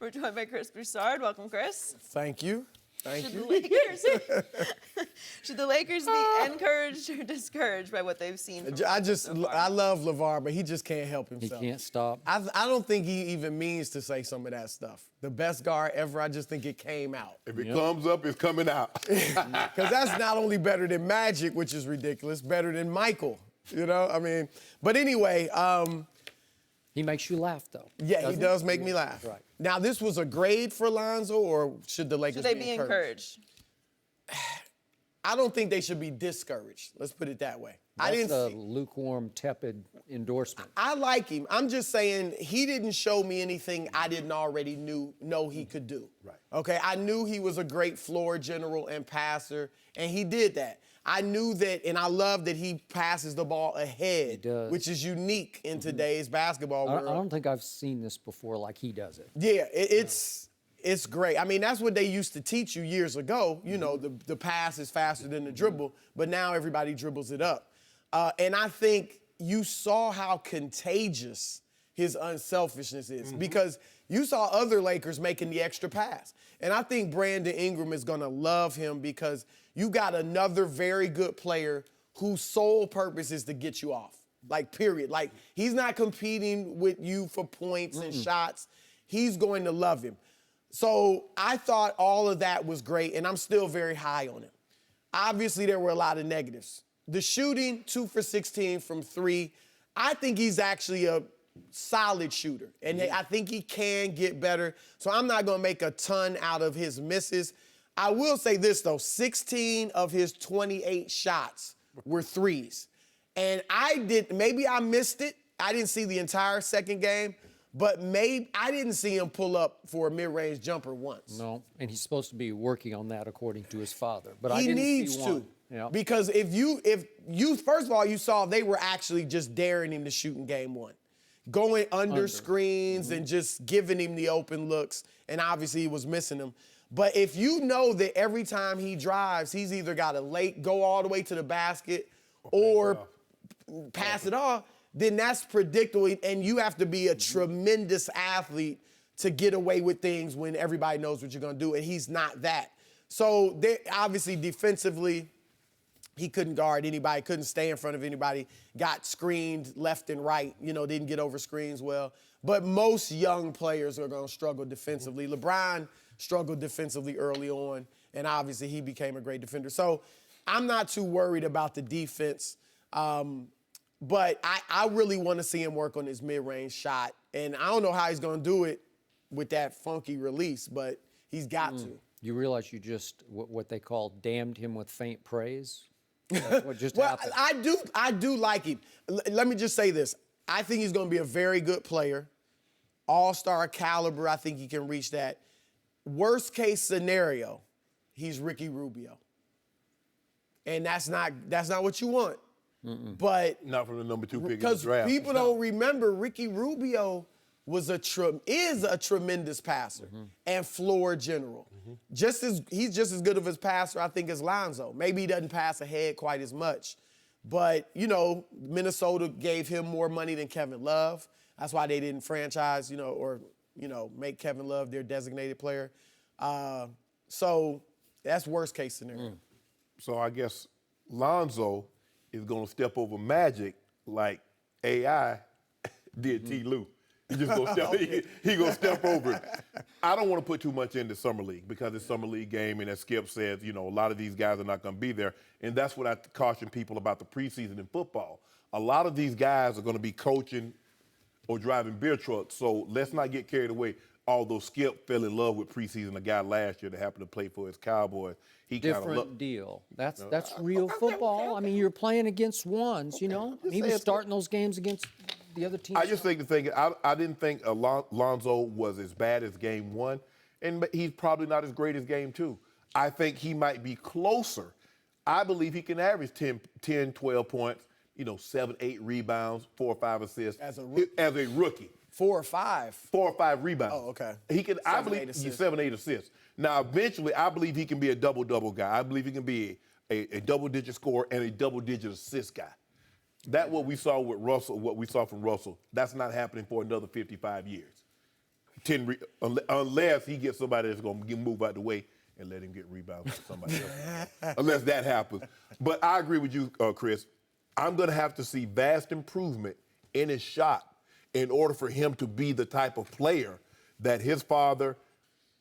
We're joined by Chris Broussard. Welcome, Chris. Thank you. Thank you. Should the Lakers be encouraged or discouraged by what they've seen? I love LeVar, but he just can't help He himself. can't stop. I don't think he even means to say some of that stuff. The best guard ever, I just think it came out. If it comes up, it's coming out. Because that's not only better than Magic, which is ridiculous, better than Michael. You know, I mean, but anyway. He makes you laugh, though. Yeah, he does make me laugh. Right. Now, Now, this was a grade for Lonzo, or should the Lakers Should they be encouraged? I don't think they should be discouraged. Let's put it that way. That's a lukewarm, tepid endorsement. I like him. I'm just saying he didn't show me anything I didn't already know he could do. Right. Okay, I knew he was a great floor general and passer, and he did that. I knew that, and I love that he passes the ball ahead, He does. which is unique in today's basketball world. I don't think I've seen this before like he does it. Yeah, it's great. I mean, that's what they used to teach you years ago. You know, the pass is faster than the dribble, but now everybody dribbles it up. And I think you saw how contagious his unselfishness is because you saw other Lakers making the extra pass. And I think Brandon Ingram is going to love him because you got another very good player whose sole purpose is to get you off. Like, period. Like, he's not competing with you for points and shots. He's going to love him. So I thought all of that was great, and I'm still very high on him. Obviously, there were a lot of negatives. The shooting, 2 for 16 from 3, I think he's actually a solid shooter, and I think he can get better. So I'm not going to make a ton out of his misses. I will say this, though. 16 of his 28 shots were threes. And maybe I missed it. I didn't see the entire second game. But maybe I didn't see him pull up for a mid-range jumper once. No, and he's supposed to be working on that according to his father. But He I didn't needs see to. one. Yeah. Because if you first of all, you saw they were actually just daring him to shoot in game 1. Going under screens and just giving him the open looks. And obviously he was missing them. But if you know that every time he drives, he's either got to go all the way to the basket or pass it off, then that's predictable, and you have to be a tremendous athlete to get away with things when everybody knows what you're going to do, and he's not that. So obviously defensively, he couldn't guard anybody, couldn't stay in front of anybody, got screened left and right, didn't get over screens well. But most young players are going to struggle defensively. LeBron struggled defensively early on, and obviously he became a great defender. So I'm not too worried about the defense. But I really want to see him work on his mid-range shot. And I don't know how he's going to do it with that funky release, but he's got to. You realize you just, what they call, damned him with faint praise? That's what just happened. I do like him. Let me just say this. I think he's going to be a very good player. All-star caliber, I think he can reach that. Worst case scenario, he's Ricky Rubio. And that's not what you want. But Not from the number 2 pick in the because draft. people don't remember, Ricky Rubio is a tremendous passer and floor general. He's just as good of a passer, I think, as Lonzo. Maybe he doesn't pass ahead quite as much. But, Minnesota gave him more money than Kevin Love. That's why they didn't franchise, or make Kevin Love their designated player. So that's worst case scenario. So I guess Lonzo is going to step over Magic like AI did T. Lue. He just gonna step. He gonna step over it. I don't want to put too much into summer league because it's summer league game, and as Skip says, a lot of these guys are not going to be there, and that's what I caution people about the preseason in football. A lot of these guys are going to be coaching or driving beer trucks, so let's not get carried away. Although Skip fell in love with preseason, a guy last year that happened to play for his Cowboys. Different deal. That's real football. I mean, you're playing against ones, He was starting those games against the other teams. I just think I didn't think Lonzo was as bad as game 1, and he's probably not as great as game 2. I think he might be closer. I believe he can average 10, 12 points, 7, 8 rebounds, 4 or 5 assists As a rookie. 4 or 5? 4 or 5 rebounds. Oh, okay. He can. I believe 7, 8 assists. Now, eventually, I believe he can be a double-double guy. I believe he can be a double-digit scorer and a double-digit assist guy. That's what we saw with Russell. What we saw from Russell. That's not happening for another 55 years. unless he gets somebody that's going to move out the way and let him get rebounds from somebody else. Unless that happens. But I agree with you, Chris. I'm going to have to see vast improvement in his shot in order for him to be the type of player that his father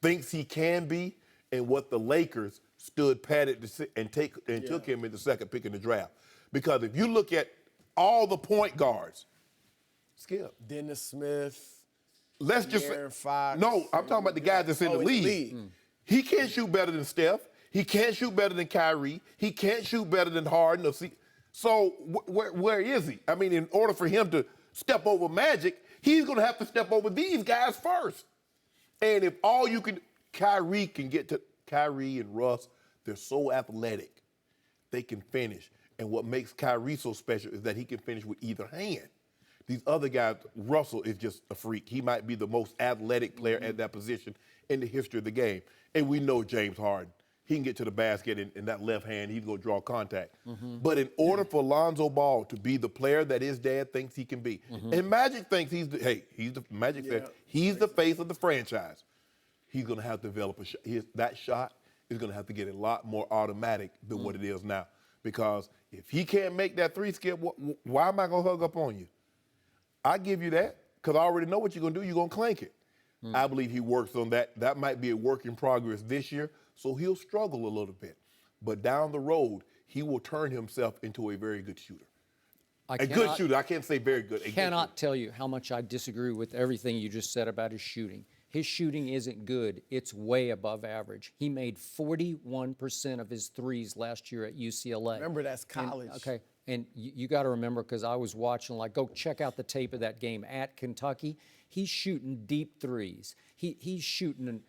thinks he can be and what the Lakers stood patted and took him in the second pick in the draft. Because if you look at all the point guards, Skip. Dennis Smith. Let's just Aaron Fox. No, I'm talking about the guys that's in the league. He can't shoot better than Steph. He can't shoot better than Kyrie. He can't shoot better than Harden. So where is he? I mean, in order for him to step over Magic, he's going to have to step over these guys first. And if all you can, Kyrie can get to, Kyrie and Russ, they're so athletic. They can finish. And what makes Kyrie so special is that he can finish with either hand. These other guys, Russell is just a freak. He might be the most athletic player at that position in the history of the game. And we know James Harden. He can get to the basket in that left hand. He's going to draw contact. But in order for Lonzo Ball to be the player that his dad thinks he can be, and Magic thinks he's the face of the franchise, he's going to have to develop a shot. That shot is going to have to get a lot more automatic than what it is now. Because if he can't make that three, Skip, why am I going to hug up on you? I give you that because I already know what you're going to do. You're going to clank it. I believe he works on that. That might be a work in progress this year, so he'll struggle a little bit. But down the road, he will turn himself into a very good shooter. Good shooter. I can't say very good. I cannot tell you how much I disagree with everything you just said about his shooting. His shooting isn't good. It's way above average. He made 41% of his threes last year at UCLA. Remember, that's college. And you got to remember, because I was watching, go check out the tape of that game at Kentucky. He's shooting deep threes. He's shooting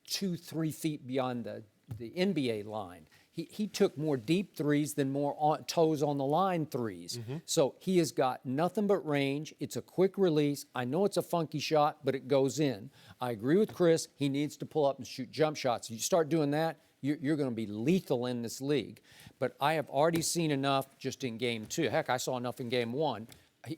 2-3 feet beyond the NBA line. He took more deep threes than more toes on the line threes. So he has got nothing but range. It's a quick release. I know it's a funky shot, but it goes in. I agree with Chris. He needs to pull up and shoot jump shots. You start doing that, you're going to be lethal in this league. But I have already seen enough just in game 2. Heck, I saw enough in game 1.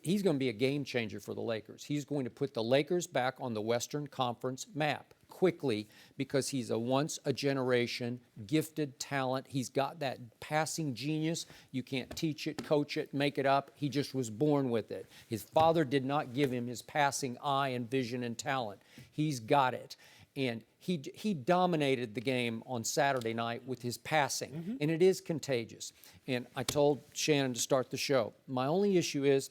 He's going to be a game changer for the Lakers. He's going to put the Lakers back on the Western Conference map quickly because he's a once-a-generation gifted talent. He's got that passing genius. You can't teach it, coach it, make it up. He just was born with it. His father did not give him his passing eye and vision and talent. He's got it. And he dominated the game on Saturday night with his passing, and it is contagious. And I told Shannon to start the show, my only issue is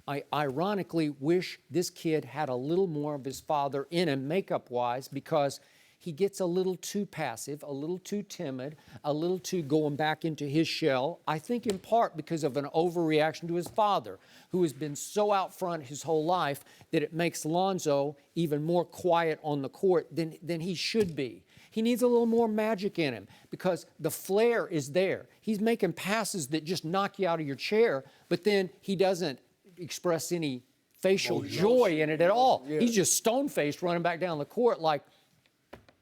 I ironically wish this kid had a little more of his father in him makeup-wise because he gets a little too passive, a little too timid, a little too going back into his shell, I think in part because of an overreaction to his father, who has been so out front his whole life that it makes Lonzo even more quiet on the court than he should be. He needs a little more magic in him because the flair is there. He's making passes that just knock you out of your chair, but then he doesn't express any facial joy in it at all. He's just stone-faced running back down the court like,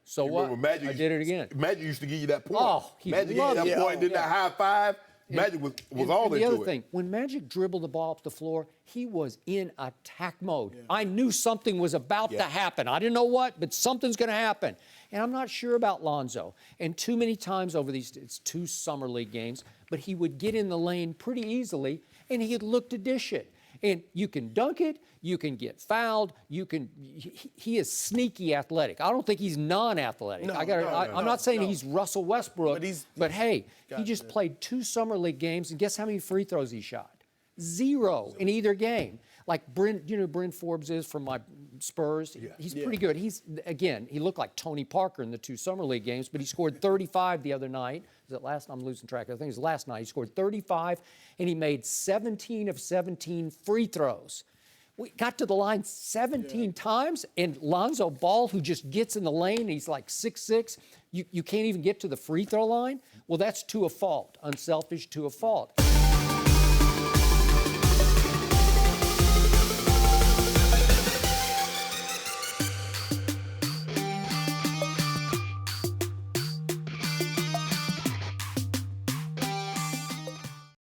so what? I did it again. Magic used to give you that point. Oh, Magic gave you that point, did that high five. Magic was all into it. The other thing, when Magic dribbled the ball up the floor, he was in attack mode. I knew something was about to happen. I didn't know what, but something's going to happen. And I'm not sure about Lonzo. And too many times over it's 2 summer league games, but he would get in the lane pretty easily, and he'd look to dish it. And you can dunk it, you can get fouled, he is sneaky athletic. I don't think he's non-athletic. I'm not saying he's Russell Westbrook, but hey, he just played 2 summer league games, and guess how many free throws he shot? 0 in either game. Like Bryn Forbes is from my Spurs. He's pretty good. He looked like Tony Parker in the 2 summer league games, but he scored 35 the other night. Is it last? I'm losing track. I think it was last night. He scored 35, and he made 17 of 17 free throws. We got to the line 17 times, and Lonzo Ball, who just gets in the lane, he's like 6'6", you can't even get to the free throw line? Well, that's to a fault, unselfish to a fault.